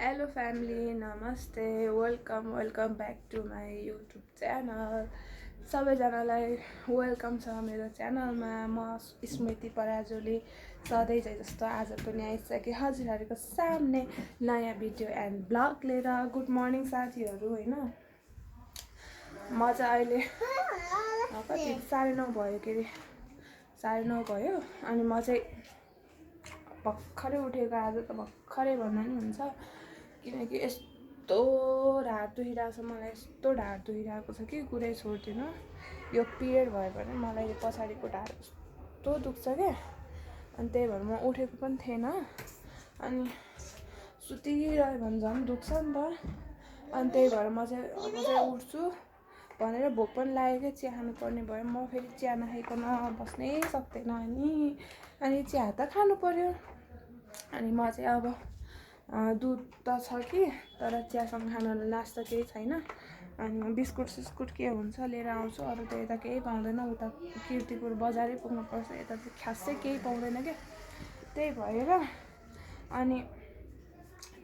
Hello family, namaste, welcome back to my YouTube channel. सबैजनालाई welcome छ मेरो च्यानलमा। म स्मृति पराजुली सधैँ चाहिँ जस्तो आज पनि आइसकेँ हजुरहरूको सामने नयाँ भिडियो एन्ड ब्लग लिएर। गुड मर्निङ साथीहरू हैन। म चाहिँ अहिले कति 9:30 भयो के रे 9:30 भयो अनि म चाहिँ भर्खरै उठेको। आज त भर्खरै भन्दा नि हुन्छ किनकि यस्तो ढाड दुखिरहेको छ मलाई, यस्तो ढाड दुखिरहेको छ कि कुरै छोड्दिनँ। यो पिरियड भयो भने मलाई पछाडिको ढाड यस्तो दुख्छ क्या, अनि त्यही भएर म उठेको पनि थिएन। अनि सुतिरह्यो भने झन् दुख्छ नि त, अनि त्यही भएर म चाहिँ उठ्छु भनेर भोक पनि लाग्यो क्या, चिया खानुपर्ने भयो। म फेरि चिया नखाइकन बस्नै सक्दैन अनि चिया त खानु पर्यो। अनि म चाहिँ अब दुध त छ कि, तर चियासँग खानुलाई नास्ता केही छैन। अनि बिस्कुट सिस्कुट के हुन्छ लिएर आउँछु। अरू त यता केही पाउँदैन, उता किर्तिपुर बजारै पुग्नुपर्छ, यता चाहिँ खासै केही पाउँदैन क्या। त्यही भएर अनि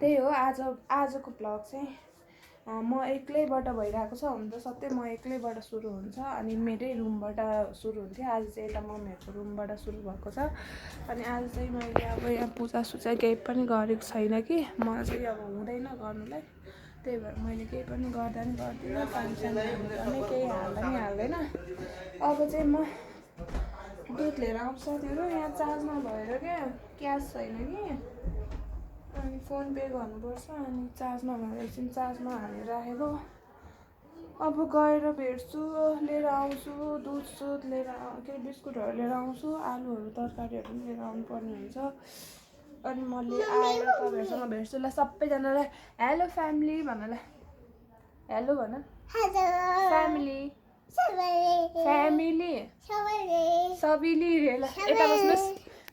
त्यही हो आजको भ्लग चाहिँ म एक्लैबाट भइरहेको छ। हुन त सधैँ म एक्लैबाट सुरु हुन्छ अनि मेरै रुमबाट सुरु हुन्थ्यो। आज चाहिँ यता मम्मीहरूको रुमबाट सुरु भएको छ। अनि आज चाहिँ मैले अब यहाँ पूजासुजा केही पनि गरेको छैन कि, म चाहिँ अब हुँदैन गर्नुलाई। त्यही भएर मैले केही पनि गर्दिनँ, पानीसानी हाल्नुपर्ने केही हाल्दैन। अब चाहिँ म दुध लिएर आउँछु साथीहरू। यहाँ चार्जमा भएर क्या क्यास छैन कि, अनि फोन पे गर्नुपर्छ। अनि चार्जमा भएर एकछिन चार्जमा हालेर राखेको। अब गएर भेट्छु, लिएर आउँछु दुध लिएर के बिस्कुटहरू लिएर आउँछु, आलुहरू तरकारीहरू पनि लिएर आउनुपर्ने हुन्छ। अनि मैले आएर तपाईँहरूसँग भेट्छु ल। सबैजनालाई हेलो फ्यामिली भन ल, हेलो भन, फ्यामिली सबैले ल यता बस्नुहोस्।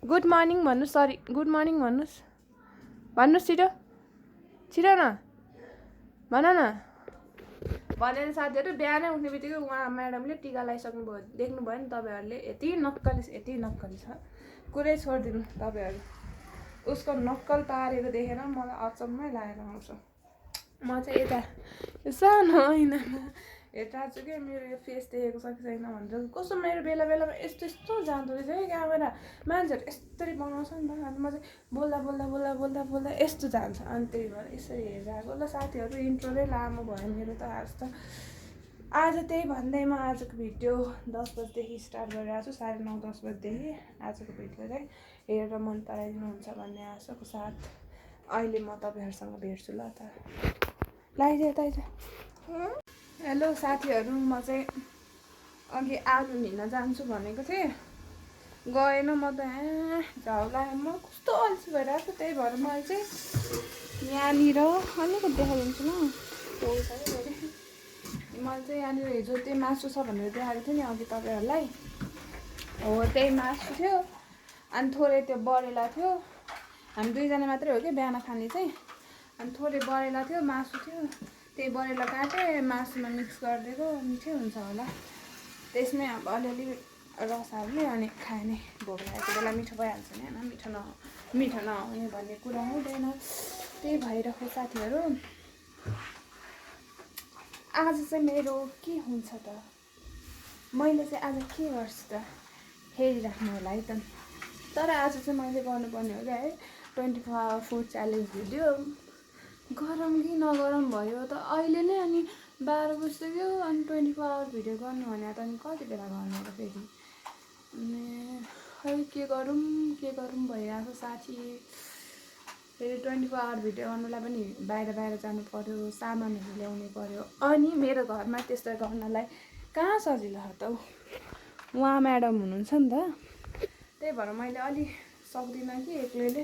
गुड मर्निङ भन्नुहोस्, सरी गुड मर्निङ भन्नुहोस् छिटो न भन न भनेर साथीहरू। बिहानै उठ्ने बित्तिकै उहाँ म्याडमले टिका लगाइसक्नु भयो, देख्नुभयो नि तपाईँहरूले। यति नक्कली छ, कुरै छोडिदिनु तपाईँहरू। उसको नक्कल पारेको देखेर मलाई अचम्मै लागेर आउँछ। म चाहिँ यता सानो ऐनामा हेरिरहेको छु क्या, मेरो यो फेस देखेको छ कि छैन भनेर। कस्तो मेरो बेलामा यस्तो जाँदो रहेछ है क्यामेरा, मान्छेहरू यसरी बनाउँछ नि त। अनि म चाहिँ बोल्दा यस्तो जान्छ। अनि त्यही भएर यसरी हेरिरहेको ल साथीहरू। इन्ट्रो नै लामो भयो मेरो त आज त्यही भन्दैमा आजको भिडियो 10 बजीदेखि स्टार्ट गरिरहेको छु, 9:30-10 बजीदेखि। आजको भिडियो चाहिँ हेरेर मन पराइदिनुहुन्छ भन्ने आशाको साथ अहिले म तपाईँहरूसँग भेट्छु ल त। लगाइदिए हेलो साथीहरू, म चाहिँ अघि आलु लिन जान्छु भनेको थिएँ, गएन। म त झ्याउला म कस्तो अल्छी भइरहेको छु। त्यही भएर मैले चाहिँ यहाँनिर अलिकति देखाइदिन्छु ल। मैले चाहिँ यहाँनिर हिजो त्यही मासु छ भनेर देखाएको थिएँ नि अघि तपाईँहरूलाई, हो त्यही मासु थियो। अनि थोरै त्यो बरेला थियो, हामी दुईजना मात्रै हो कि बिहान खाने चाहिँ। अनि थोरै बरेला थियो, मासु थियो, त्यही बरेला काटेँ मासुमा मिक्स गरिदिएको, मिठै हुन्छ होला। त्यसमै अब अलिअलि रस हाल्ने अनि खाने। भोक लागेको बेला मिठो भइहाल्छ नि होइन, मिठो नहुने भन्ने कुरा हुँदैन। त्यही भइरहेको साथीहरू। आज चाहिँ मेरो के हुन्छ त, मैले चाहिँ आज के गर्छु त हेरिराख्नु होला है त। तर आज चाहिँ मैले गर्नुपर्ने हो क्या है 24 आवर फुड च्यालेन्ज भिडियो। गरम कि नगरम भयो त अहिले नै, अनि 12 बजिसक्यो। अनि 24 आवर भिडियो गर्नु भने त अनि कति बेला गर्नु होला फेरि। खै के गरौँ भइरहेको साथी। फेरि 24 आवर भिडियो गर्नुलाई पनि बाहिर जानु पर्यो, सामानहरू ल्याउनु पर्यो। अनि मेरो घरमा त्यस्तो गर्नलाई कहाँ सजिलो छ त, उहाँ म्याडम हुनुहुन्छ नि त। त्यही भएर मैले अलि सक्दिनँ कि एक्लैले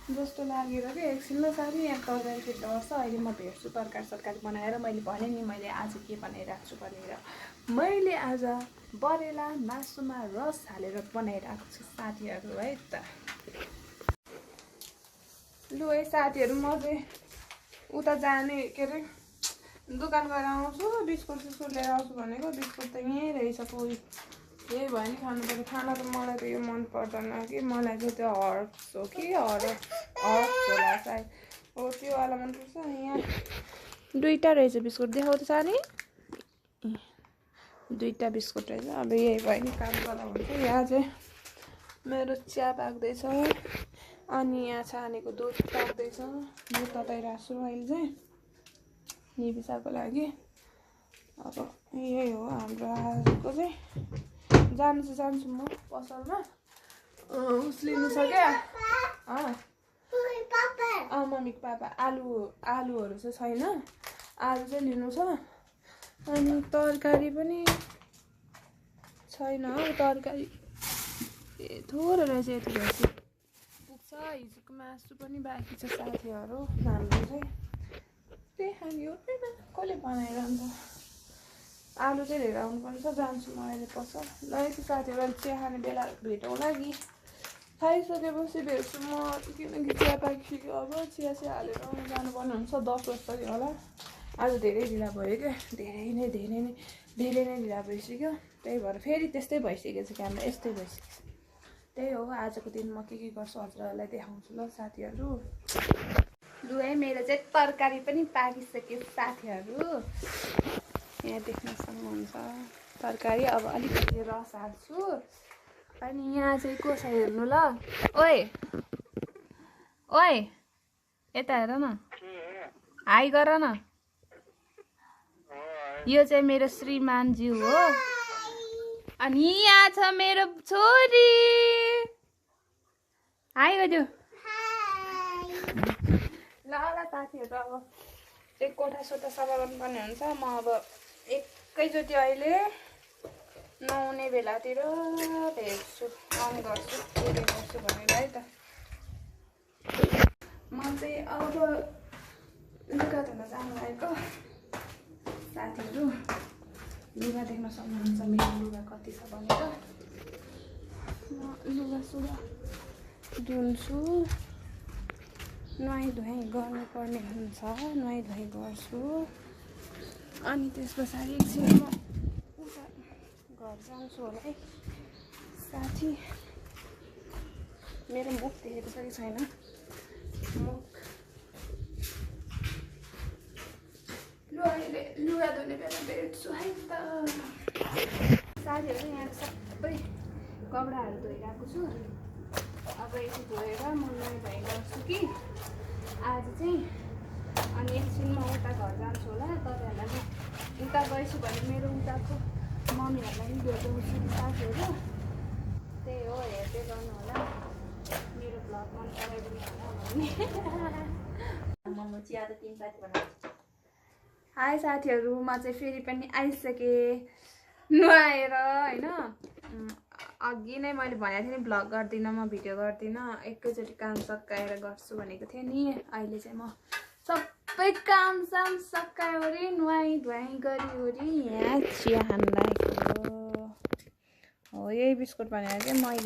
जस्तो लागेर कि। एकछिन ल साथी, यहाँ तरकारी फिट्दा पर्छ। अहिले म भेट्छु तरकारी बनाएर। मैले भने नि मैले आज के बनाइरहेको छु भनेर। मैले आज बरेला मासुमा रस हालेर बनाइरहेको छु साथीहरू है त। लु है साथीहरू, म चाहिँ उता जाने के अरे दोकान गएर आउँछु, बिस्कुट लिएर आउँछु भनेको। बिस्कुट त यहीँ रहेछ, कोही यही भयो नि खानु पर्यो। खाना त मलाई त यो मन पर्दैन कि, मलाई चाहिँ त्यो हर्क्स हो कि हर्क्स होला सायद, हो त्योवाला मनपर्छ। यहाँ दुईवटा रहेछ बिस्कुट देखाउ त सानी। दुईवटा बिस्कुट रहेछ। अब यही भयो नि काम गर्दा हुन्छ। यहाँ चाहिँ मेरो चिया पाक्दैछ अनि यहाँ छानेको दुध पाक्दैछ। दुध तताइरहेको छु अहिले चाहिँ निबिसाको लागि। अब यही हो हाम्रो आजको चाहिँ। जान्छु म पसलमा। उस लिनु छ क्या मम्मीको पापा आलुहरू चाहिँ छैन। आलु चाहिँ लिनु छ अनि तरकारी पनि छैन हौ। तरकारी थोरै रहेछ यति रहेछ पुग्छ। हिजोको मासु पनि बाँकी छ साथीहरू हाम्रो चाहिँ। त्यही खाने हो कसले बनाएर अन्त आलु चाहिँ लिएर आउनुपर्छ। जान्छु म अहिले पसल। ल यति साथीहरू अहिले चिया खाने बेला भेटौँ लागि। खाइसकेपछि भेट्छु म किनकि चिया पाकिसक्यो। अब चिया हालेर जानुपर्ने हुन्छ। 10 बज्छ होला। आज धेरै ढिला भयो क्या। धेरै नै ढिला भइसक्यो। त्यही भएर फेरि त्यस्तै भइसकेको छ क्यामेरा यस्तै भइसकेको छ। त्यही हो आजको दिन म के गर्छु हजुरहरूलाई देखाउँछु ल साथीहरू। लु है मेरो चाहिँ तरकारी पनि पाकिसक्यो साथीहरू। यहाँ देख्न सक्नुहुन्छ तरकारी। अब अलिकति रस हाल्छु अनि यहाँ चाहिँ को छ हेर्नु ल। ओए यता हेर न। हाई गर न। यो चाहिँ मेरो श्रीमानज्यू हो अनि यहाँ छ मेरो छोरी। हाई गरिदियो। ल साथीहरू अब एक कोठा सोठा सफा गर्नुपर्ने हुन्छ। म अब एकैचोटि अहिले नुहाउने बेलातिर भेट्छु अन गर्छु के गर्छु भनेर है त। म चाहिँ अब लुगा धुन जानु आएको साथीहरू। लुगा देख्न सक्नुहुन्छ मेरो लुगा कति छ भनेर। म लुगा सुगा धुन्छु। नुहाइ धुवाइ गर्नुपर्ने हुन्छ। नुहाइ धुवाइ गर्छु अनि त्यस पछाडि एकछिन म उता घर जान्छु होला है साथी। मेरो मुख देखेको छ कि छैन। मुख लु अहिले लुगा धुने बेला भेट्छु है त साथीहरू। यहाँ सबै कपडाहरू धोइरहेको छु। अब यति धोएर म नुहाइ धुवाइ गर्छु कि आज चाहिँ। अनि एकछिन म उता घर जान्छु होला। तपाईँहरूलाई उता गएछु भने मेरो उताको मम्मीहरूलाई पनि भेटाउँछु साथीहरू। त्यही हो हेर्दै गर्नु होला। मेरो भ्लग मन पराइदिनु होला भन्ने। हाई साथीहरू म चाहिँ फेरि पनि आइसकेँ नुहाएर होइन। अघि नै मैले भनेको थिएँ नि भ्लग गर्दिनँ म भिडियो गर्दिनँ। एकैचोटि काम सकाएर गर्छु भनेको थिएँ नि। अहिले चाहिँ म सबै काम साम सकाइवरी नुहाइ धुवाइ गरिवरी यहाँ चिया खान लागेको हो। यही बिस्कुट भनेर चाहिँ मलाई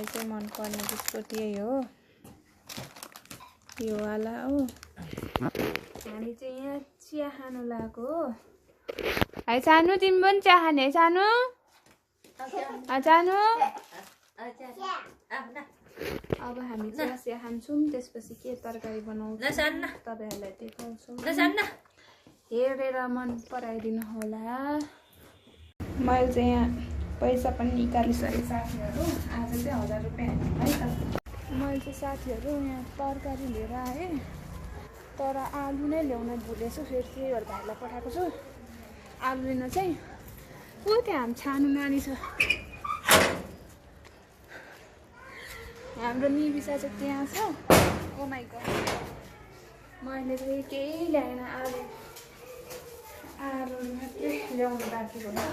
चाहिँ मनपर्ने बिस्कुट यही हो यो वाला हो। हामी चाहिँ यहाँ चिया खानु लागेको हो। है सानु तिमी पनि चिया खाने है सानु। सानु अब हामी चिया खान्छौँ। त्यसपछि के तरकारी बनाउँछौँ तपाईँहरूलाई देखाउँछौँ। हेरेर मन पराइदिनु होला। मैले चाहिँ यहाँ पैसा पनि निकालिसकेँ साथीहरू। आज चाहिँ 1000 रुपियाँ है त। मैले चाहिँ साथीहरू यहाँ तरकारी लिएर आएँ तर आलु नै ल्याउन भुलेछु। फेरि त्यही भएर भाइलाई पठाएको छु आलु लिन चाहिँ। ऊ त्यहाँ हामी छानु नानी छ। हाम्रो निबिसा चाहिँ त्यहाँ छ। ओ माइ गड मैले चाहिँ केही ल्याएन। आलु मात्रै ल्याउनु बाँकी भयो।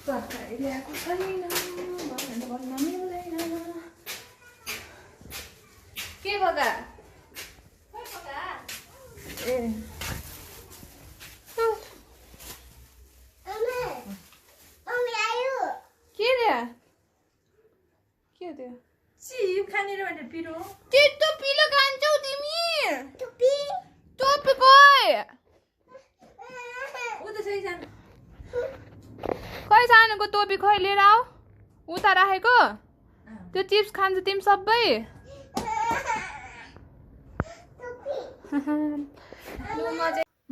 तरकारी ल्याएको छैन भन्न मिल्दैन। के बगा ए के दियो चिप खानेर भनेर पिरो त्यस्तो पिलो खान्छौ तिमी। टोपी खोइ खै सानोको टोपी खै लिएर आऊ। उता राखेको त्यो चिप्स खान्छ तिमी सबै।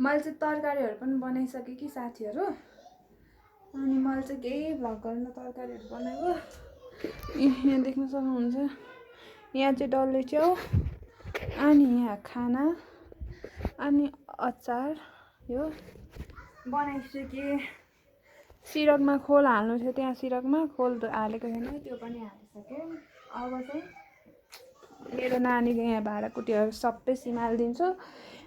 मैले चाहिँ तरकारीहरू पनि बनाइसकेँ कि साथीहरू। अनि मैले चाहिँ केही भ्लग गरेर तरकारीहरू बनाएको। यहाँ देख्न सक्नुहुन्छ, यहाँ चाहिँ डल्ले च्याउ, अनि यहाँ खाना, अनि अचार यो बनाइसकेँ। सिरकमा खोल हाल्नु थियो, त्यहाँ सिरकमा खोल हालेको छैन, त्यो पनि हालिसकेँ। अब चाहिँ मेरो नानीको यहाँ भाँडाकुटीहरू सबै सिमालिदिन्छु।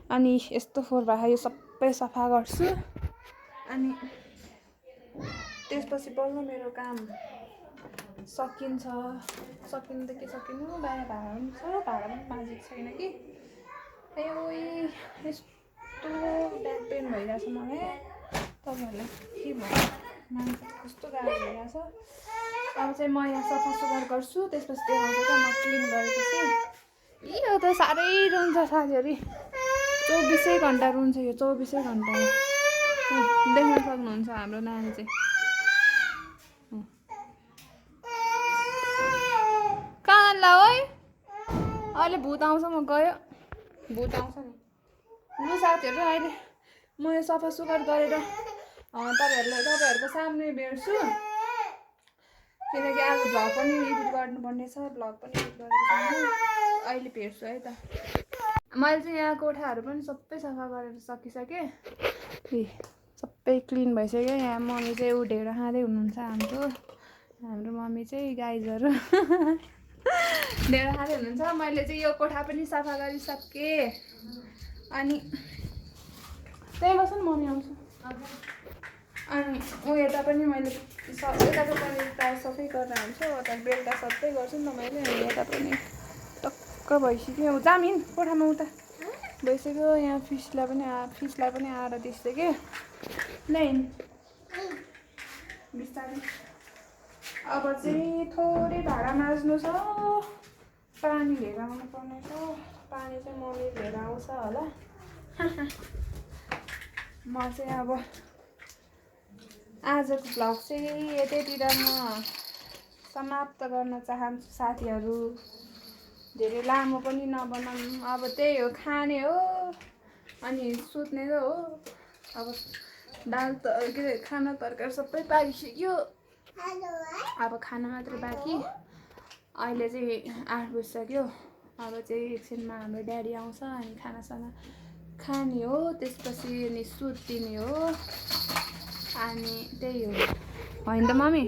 अनि यस्तो फोहोर भएको यो सबै सफा गर्छु। अनि त्यसपछि बल्ल मेरो काम सकिन्छ। सकिनु त के सकिनु, बाहिर भाडा पनि छ, भाडा पनि माझेको छैन कि। यस्तो ब्याक पेन भइरहेछ मलाई। तपाईँहरूलाई के भन्नु, मान्छे कस्तो गाह्रो भइरहेछ। अब चाहिँ म यहाँ सफा सुग्घर गर्छु, त्यसपछि देखाउँछु त म क्लिन गरेपछि। यो त साह्रै रुन्छ साथीहरू, 24 घन्टा रुन्छ यो, 24 घन्टा। देख्न सक्नुहुन्छ हाम्रो नानी चाहिँ। कहाँ ला है, अहिले भूत आउँछ, म गयो, भूत आउँछ नि। लु साथीहरू, अहिले म यो सफा सुग्घर गरेर तपाईँहरूको सामने भेट्छु। किनकि आज भ्लग पनि एडिट गर्नुपर्ने छ, भ्लग पनि एडिट गरेको छैन। अहिले भेट्छु है त। मैले चाहिँ यहाँ कोठाहरू पनि सबै सफा गरेर सकिसकेँ। सबै क्लिन भइसक्यो। यहाँ मम्मी चाहिँ ढेँडो खाँदै हुनुहुन्छ। हाम्रो मम्मी चाहिँ गाइजहरू ढेँडो खाँदै हुनुहुन्छ। मैले चाहिँ यो कोठा पनि सफा गरिसकेँ। अनि त्यही बस्छ नि, मम्मी आउँछु। अनि यता पनि मैले यताको पनि प्रायः सफै गरेर हाल्छु। यता बेलुका सबै गर्छु नि त मैले। यता पनि टक्क भइसक्यो। जामिन कोठामा उता भइसक्यो। यहाँ फिसलाई पनि आएर दिइसक्यो। ल्याइन बिस्तारै। अब चाहिँ थोरै भाँडा माझ्नु छ, पानी लिएर आउनु पर्ने छ। पानी चाहिँ मम्मी लिएर आउँछ होला। म चाहिँ अब आजको भ्लग चाहिँ यतैतिर म समाप्त गर्न चाहन्छु साथीहरू। धेरै लामो पनि नबनाउँ। अब त्यही हो, खाने हो अनि सुत्ने त हो। अब दाल त के अरे खाना तरकारी सबै पाकिसक्यो। अब खाना मात्रै बाँकी। अहिले चाहिँ 8 बजिसक्यो। अब चाहिँ एकछिनमा हाम्रो ड्याडी आउँछ अनि खानासाना खाने हो। त्यसपछि अनि सुत्दिने हो। अनि त्यही हो, होइन त मम्मी?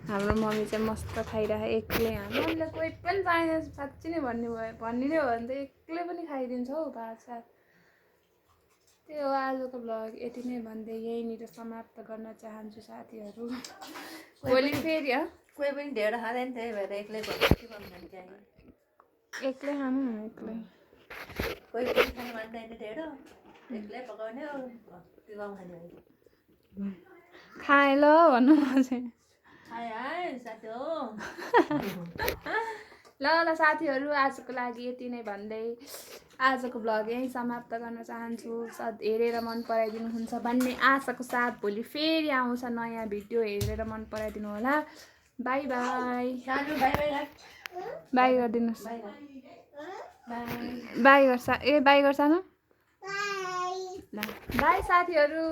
हाम्रो मम्मी चाहिँ मस्त खाइरहेको एक्लै। मम्मीलाई कोही पनि चाहिँदैन, साँच्ची नै भन्ने नै हो भने त एक्लै पनि खाइदिन्छ हौ भात सात। त्यही हो, आजको भ्लग यति नै भन्दै यहीँनिर समाप्त गर्न चाहन्छु साथीहरू। भोलि फेरि कोही पनि ढेँडो खाँदैन, त्यही भएर एक्लै एक्लै खानु न, एक्लै। कोही पनि खानु मान्दैन ढेँडो, एक्लै पकाउने हो, खाने हो। खाएँ ल भन्नु म चाहिँ। साथी हो। ल साथीहरू, आजको लागि यति नै भन्दै आजको भ्लग यहीँ समाप्त गर्न चाहन्छु। हेरेर मन पराइदिनुहुन्छ भन्ने आशाको साथ भोलि फेरि आउँछ नयाँ भिडियो। हेरेर मन पराइदिनु होला। By by. बाई गरिदिनुहोस्। बाई गर्छ बाई गर्छ न। ल बाई साथीहरू।